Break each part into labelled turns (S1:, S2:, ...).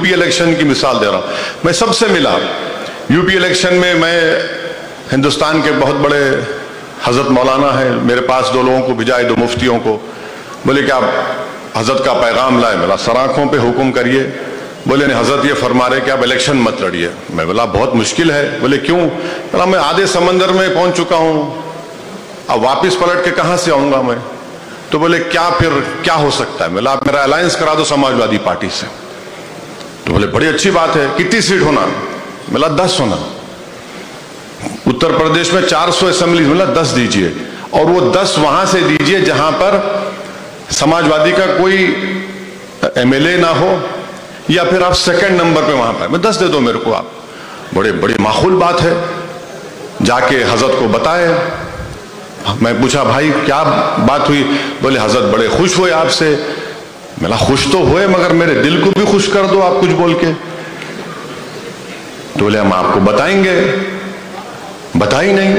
S1: UP election की मिसाल दे रहा हूं। मैं सबसे मिला यूपी इलेक्शन में। मैं हिंदुस्तान के बहुत बड़े हजरत मौलाना है, मेरे पास 2 लोगों को भिजाए, 2 मुफ्तियों को। बोले कि आप हजरत का पैगाम लाए। मेरा सर आंखों पे हुक्म करिए। बोले नहीं, हजरत ये फरमा रहे कि आप इलेक्शन मत लड़िए। मैं बोला बहुत मुश्किल है। बोले क्यों? बोला मैं आधे समंदर में पहुंच चुका हूं, अब वापिस पलट के कहां से आऊंगा मैं? तो बोले क्या फिर क्या हो सकता है? बोला आप मेरा अलायंस करा दो समाजवादी पार्टी से। तो बोले बड़ी अच्छी बात है, कितनी सीट होना? बोला 10 होना। उत्तर प्रदेश में 400 असेंबली, बोला 10 दीजिए, और वो 10 वहां से दीजिए जहां पर समाजवादी का कोई एमएलए ना हो, या फिर आप सेकंड नंबर पे वहां पर। मैं 10 दे दो मेरे को आप। बड़े बड़ी माकूल बात है। जाके हजरत को बताए। मैं पूछा भाई क्या बात हुई? बोले हजरत बड़े खुश हुए आपसे। मैंने खुश तो हुए, मगर मेरे दिल को भी खुश कर दो आप कुछ बोल के। तो बोले हम आपको बताएंगे। बता ही नहीं।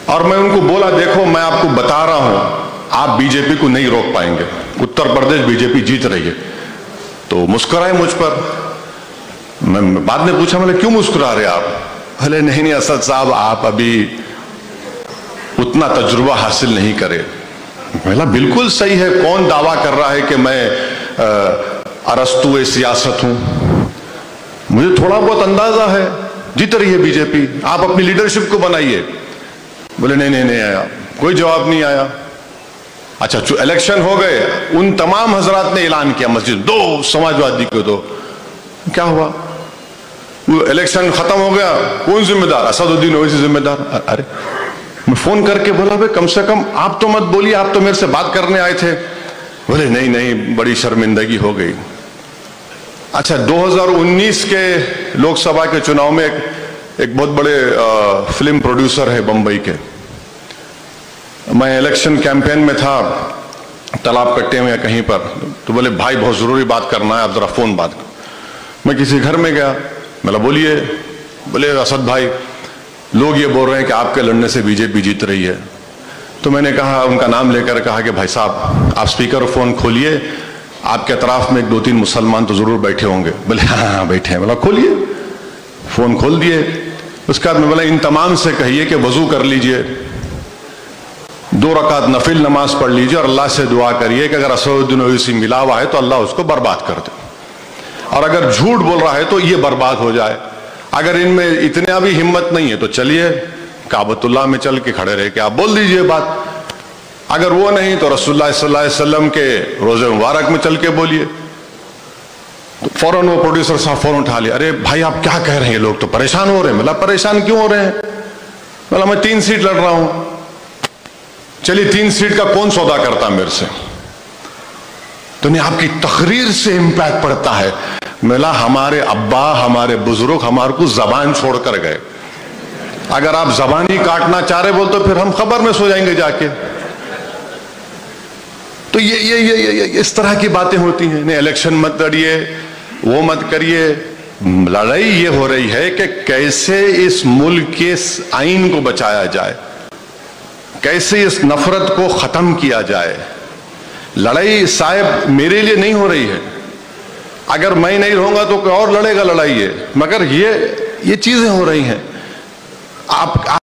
S1: और मैं उनको बोला देखो मैं आपको बता रहा हूं, आप बीजेपी को नहीं रोक पाएंगे, उत्तर प्रदेश बीजेपी जीत रही है। तो मुस्कुराए मुझ पर। मैं बाद में पूछा, मैंने क्यों मुस्कुरा रहे आप? बोले नहीं नहीं असद साहब, आप अभी उतना तजुर्बा हासिल नहीं करे। बोला बिल्कुल सही है, कौन दावा कर रहा है कि मैं अरस्तु सियासत हूं? मुझे थोड़ा बहुत अंदाजा है। जीत रही है बीजेपी, आप अपनी लीडरशिप को बनाइए। बोले नहीं नहीं नहीं आया, कोई जवाब नहीं आया। अच्छा इलेक्शन हो गए, उन तमाम हजरात ने ऐलान किया मस्जिद 2 समाजवादी को दो। क्या हुआ? वो इलेक्शन खत्म हो गया, कौन जिम्मेदार? असदुद्दीन ओवैसी जिम्मेदार। अरे मैं फोन करके बोला भाई कम से कम आप तो मत बोलिए, आप तो मेरे से बात करने आए थे। बोले नहीं नहीं बड़ी शर्मिंदगी हो गई। अच्छा 2019 के लोकसभा के चुनाव में एक बहुत बड़े फिल्म प्रोड्यूसर है बंबई के। मैं इलेक्शन कैंपेन में था तालाब कट्टे में या कहीं पर। तो बोले भाई बहुत जरूरी बात करना है, आप जरा फोन बात कर। मैं किसी घर में गया। बोला बोलिए। बोले असद भाई लोग ये बोल रहे हैं कि आपके लड़ने से बीजेपी जीत रही है। तो मैंने कहा, उनका नाम लेकर कहा कि भाई साहब आप स्पीकर फोन खोलिए, आपके अतराफ में 2-3 मुसलमान तो जरूर बैठे होंगे। बोले हाँ बैठे हैं। बोला खोलिए। फोन खोल दिए। उसके बाद में बोला इन तमाम से कहिए कि वजू कर लीजिए, 2 रकात नफिल नमाज पढ़ लीजिए और अल्लाह से दुआ करिए कि अगर असदुद्दीन ओवैसी मिला हुआ है तो अल्लाह उसको बर्बाद कर दे, और अगर झूठ बोल रहा है तो ये बर्बाद हो जाए। अगर इनमें इतना भी हिम्मत नहीं है तो चलिए काबतुल्लाह में चल के खड़े रह के आप बोल दीजिए बात। अगर वो नहीं तो रसूलुल्लाह सल्लल्लाहु अलैहि वसल्लम के रोजे मुबारक में चल के बोलिए। तो फौरन वो प्रोड्यूसर साहब फौरन उठा लिया। अरे भाई आप क्या कह रहे हैं, लोग तो परेशान हो रहे हैं। मतलब परेशान क्यों हो रहे हैं? बोला मैं 3 सीट लड़ रहा हूं। चलिए 3 सीट का कौन सौदा करता मेरे से? तो नहीं आपकी तकरीर से इंपैक्ट पड़ता है। मिला हमारे अब्बा हमारे बुजुर्ग हमारे को जबान छोड़कर गए। अगर आप जबान ही काटना चाह रहे बोल तो फिर हम खबर में सो जाएंगे जाके। तो ये इस तरह की बातें होती हैं। नहीं इलेक्शन मत लड़िए, वो मत करिए। लड़ाई ये हो रही है कि कैसे इस मुल्क के आइन को बचाया जाए, कैसे इस नफरत को खत्म किया जाए। लड़ाई साहब मेरे लिए नहीं हो रही है। अगर मैं नहीं रहूंगा तो कोई और लड़ेगा लड़ाई है, मगर ये चीजें हो रही हैं। आप